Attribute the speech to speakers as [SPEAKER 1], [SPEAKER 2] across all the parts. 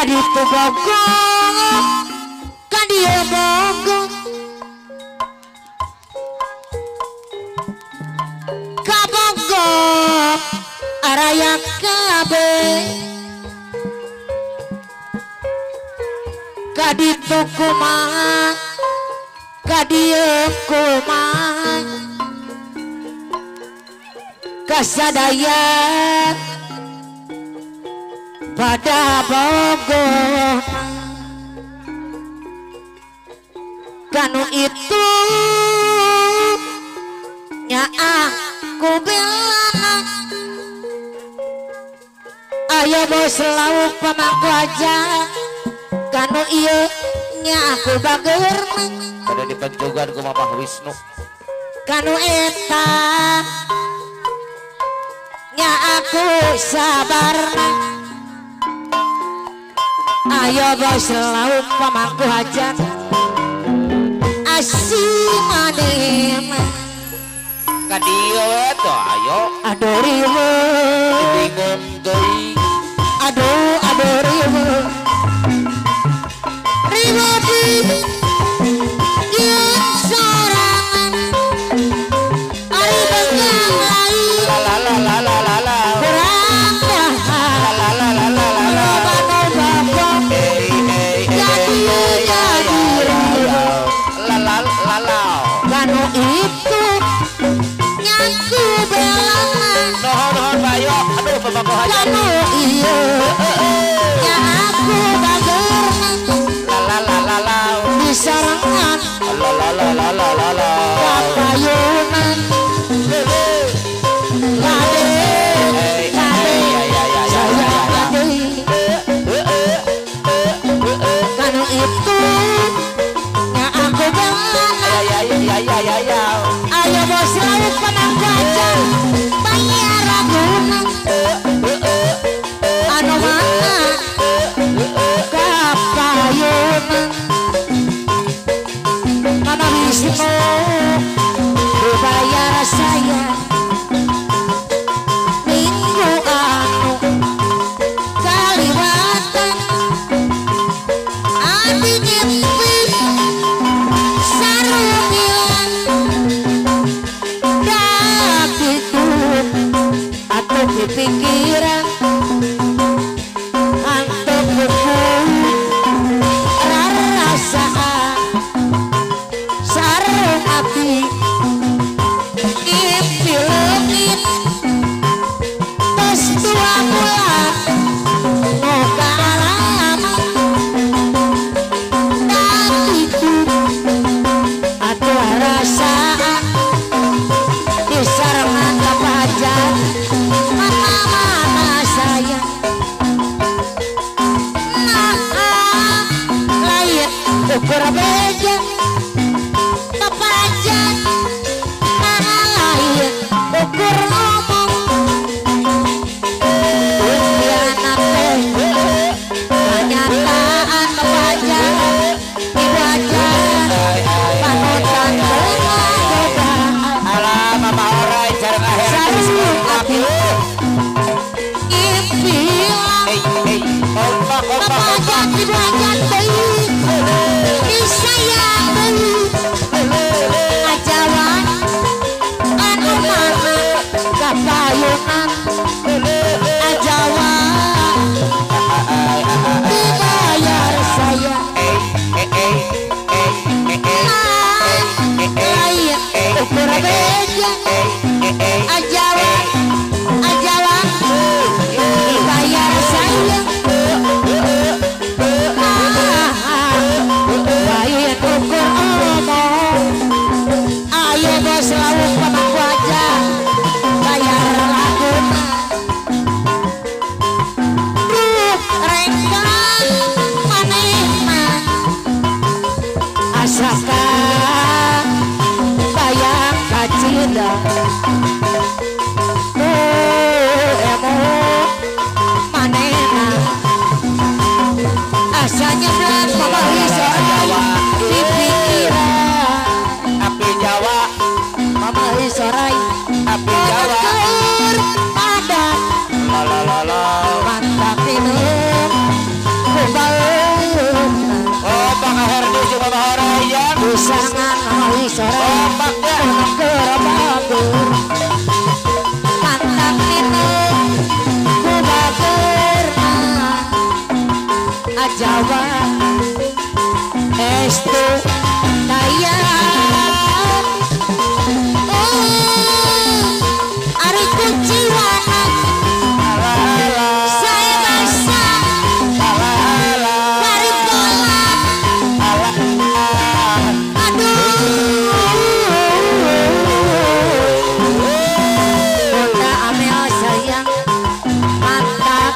[SPEAKER 1] kaditu bogong kadia bogong kabogong araya kabe kaditu kumaha kadia kumaha kasadaya pada bogong kanu itu nya aku bilang ayo bos lauk pamangku aja kanu iya nya aku bager
[SPEAKER 2] ada di penjugan ku Mamah Wisnu
[SPEAKER 1] kanu eta nya aku sabar ayo bos lauk pamangku aja asimanem
[SPEAKER 2] kadieu tuh ayo
[SPEAKER 1] aduh ribu
[SPEAKER 2] bingung deui
[SPEAKER 1] aduh ribu ribu di sorangan ari begang lain
[SPEAKER 2] la la la la la la la
[SPEAKER 1] kurang dahar
[SPEAKER 2] la la la la la la
[SPEAKER 1] bano babong jadi ribu
[SPEAKER 2] la la la la
[SPEAKER 1] kanu itu nyaku belangan
[SPEAKER 2] nohon bayo aduh pemangku aja
[SPEAKER 1] kanu iya nya aku bager
[SPEAKER 2] la la la la
[SPEAKER 1] di sarangan
[SPEAKER 2] la la la la la la la
[SPEAKER 1] kapayunan lade kanu itu nya aku belangan ayo bos lauk pamangku aja bayar ragunan anu mana kapayunan mana Wisnu dibayar saya minggu anu kaliwatan adi nyempi sarungilan dakitu atau pipikiran antuk buku rarasaan sarung api ngimpi leungit tos 2 bulan muka alam dakitu atau rasaan di sarangan kapajan mana saya lain ukur beja kapajan mana lain ukur ngomong undianan teh kenyataan kapajan dibajan panutan godaan
[SPEAKER 2] alah Mama Orai jarang akhir
[SPEAKER 1] sarung api impilan
[SPEAKER 2] kompak
[SPEAKER 1] kapajan dibajan deui disayang deui ajawan anu mana kapayunan ajawan dibayar saya lain ukur beja ajawan dibayar saya lain ukur omong ayo bos lauk pamangku aja bayar laguna renggang manehna asakan bayang kacinda emo manehna asanya belat Mamah Wisnu di pikiran
[SPEAKER 2] api Jawa
[SPEAKER 1] Mamah Wisnu
[SPEAKER 2] api Jawa
[SPEAKER 1] padat
[SPEAKER 2] la la la la
[SPEAKER 1] mantap minum Jawa estu daya ari kuciwana saya basa dari pola Bunda Amel sayang mantap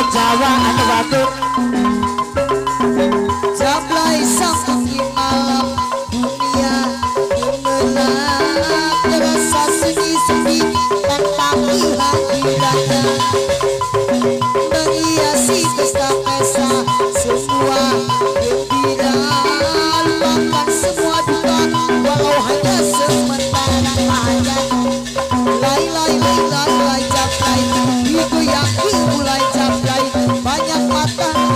[SPEAKER 1] Jawa anu batur
[SPEAKER 3] Jablay sang malam dunia gemerlap terasa sunyi-sunyi tanpa kehadirannya menghiasi pesta-pesta semua gembira lupakan semua duka walau hanya sementara aja lai lai lai lai lai jablay digoyang mulai jablay banyak mata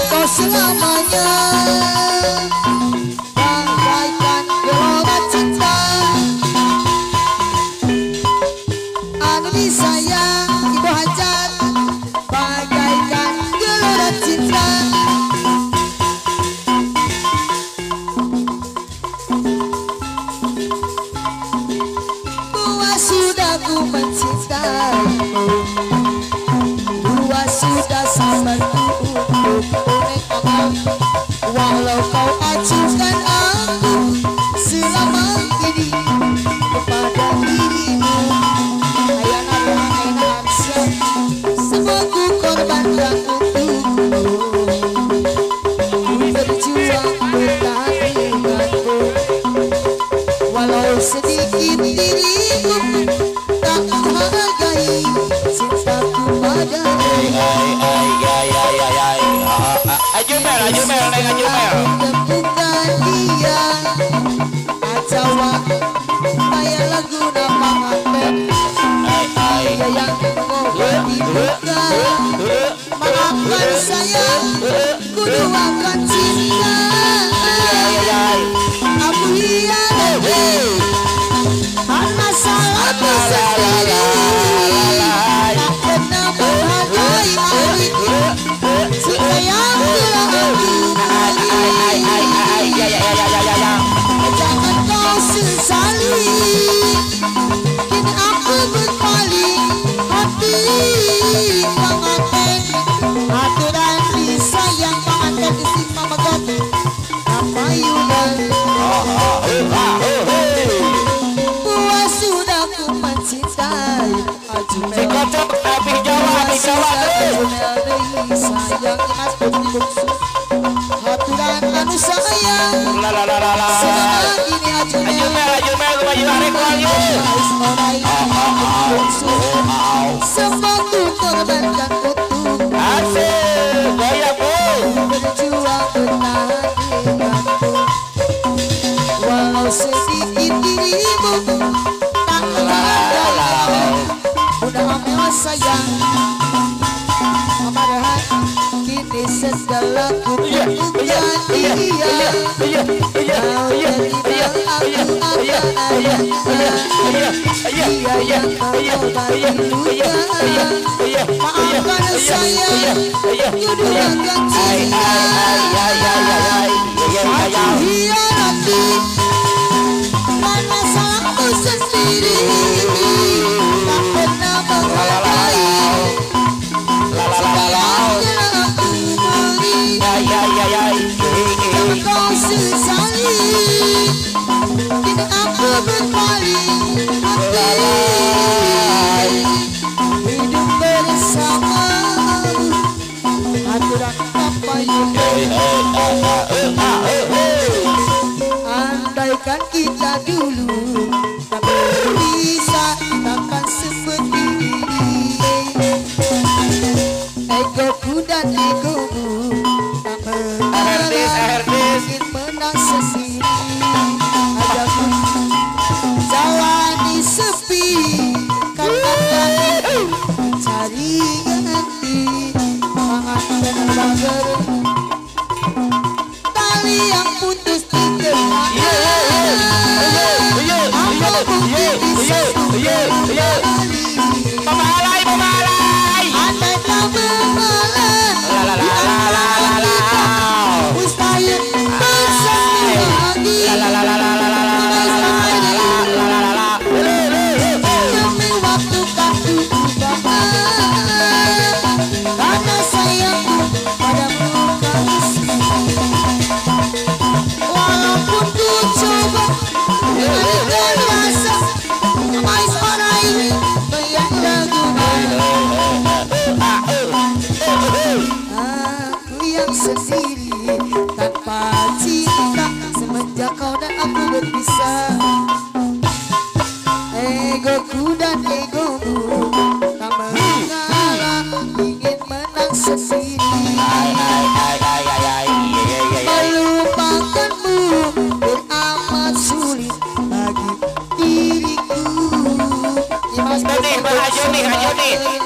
[SPEAKER 3] Kau selamanya bagaikan gelora cinta, anu disayang ibu hajat bagaikan gelora cinta. Dua sudah ku mencintaimu, dua sudah sabarku untuk menekakkan. Walau kau acuhkan aku selama ini kepada dirimu, ayana semua ku korbankan untukmu. Ku berjuang bertahan denganmu, walau sedikit dirimu tak menghargai cintaku padamu.
[SPEAKER 2] Ajumel, neng ajumel.
[SPEAKER 3] Bukan dia acawa kayak lagu nama Ahmed, dia yang mengobati luka. Maafkan saya, ku doakan cinta. Aku hianati karena salahku sendiri, tak pernah menghargai cinta yang telah aku. Jangan kau sesali, kini aku berpaling hati pengantin. Aturan disayang pengantin dising mamagot kapayunan. Puas sudah ku mencintai Ajumel.
[SPEAKER 2] Si kocok habis Jawa
[SPEAKER 3] Sayang inas bungsu aturan anu sayang selama ini Ajumel
[SPEAKER 2] baju hari kualnya.
[SPEAKER 3] semua ku korbankan untuk
[SPEAKER 2] Asik, gaya bu.
[SPEAKER 3] berjuang bertahan denganmu, walau sedikit dirimu tak menghargai. Udah amel sayang amarahan, kini segala ku tunjukkan dia. Kau terlibat aku akan ada, dia yang mengobati luka. Maafkan saya, ku doakan cinta. Aku hianati karena salahku sendiri, tak pernah menghargai cinta yang telah aku beri. Jangan kau sesali, kini aku berpaling hati. Hidup bersamamu, aturan kapayunan. Andaikan kita dulu tak bisa, takkan seperti ini. Egoku dan egomu tak pernah ingin menang sendiri. Ajakku jalani sepi karena kami cari ganti. Pangan dan bager tali yang putus di tengahnya. Apa bukti bisa kembali? Andai tak mengalah di antara kita, mustahil bersatu lagi. Demi waktu kan berubah, karena sayangku padamu kau sendiri. Walaupun ku coba mengalihkan rasa, mais orang ini
[SPEAKER 2] nih.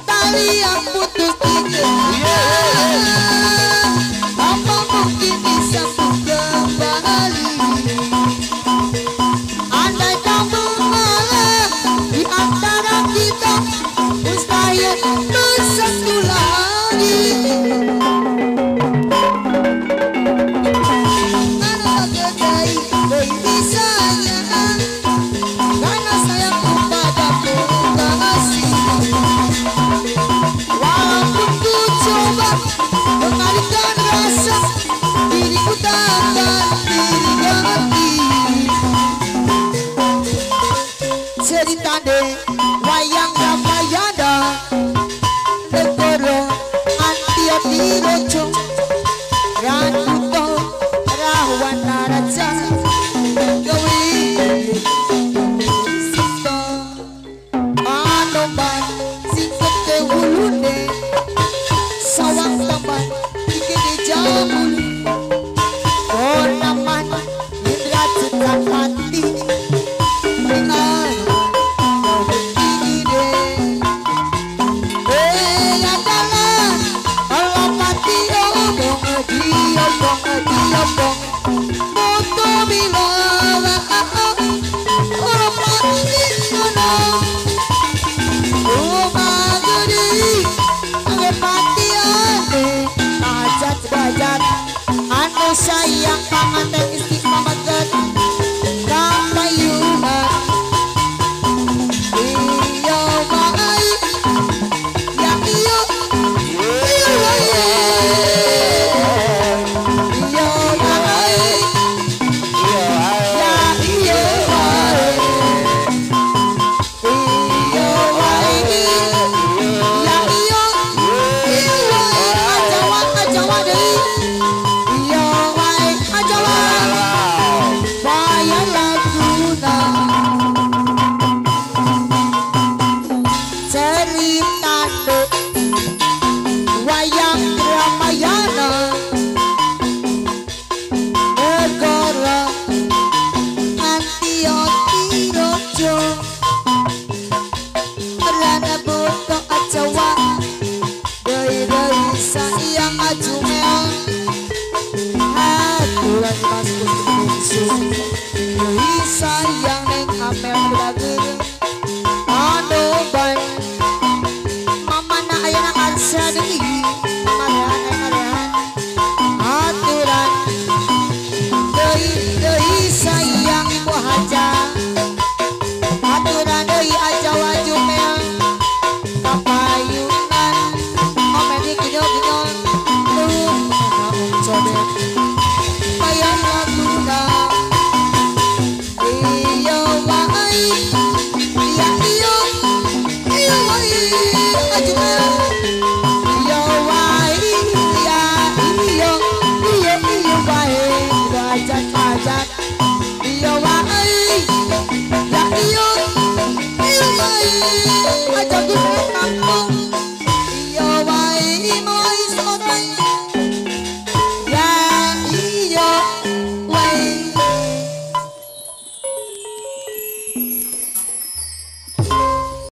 [SPEAKER 3] tali yang putus ini. Apa mungkin bisa kembali? Andai tak mengalah di antara kita, mustahil bersatu lagi. Karena kedai baby sayang, karena sayangku padamu kasih. Walaupun ku coba mengalihkan rasa, diriku takkan diganti. Cerita deh wayang Ramayana, negara anti rojo, Ranuto Rahwana Raja, Gawi Sito Anoman singkat ke hulune, sawang taman ikini jamulu, Konaman Indra Citra Pati, dengan begini deh. Adalah alapati obong diobong moto bilang alapati sono rumah gede alapati ane ajat gajat anu sayang panganten istiqamah ket kapayunan. Iyo mai ya iyo iyo iyo mai ya iyo iyo ya iyo iyo ajawa deui iyo ajawa bayar laguna. Cerita wayang Ramayana, negara anti rojo, rana boto ajawa, doi sayang ajumel, aturan mas kutu doi sayang neng amel belager, anu bae. Mama na ayana arsa deui marehan aturan deui sayang ibu haja aturan deui ajawa jumel kapayunan omedi ginyol codet bayar laguna iyo wae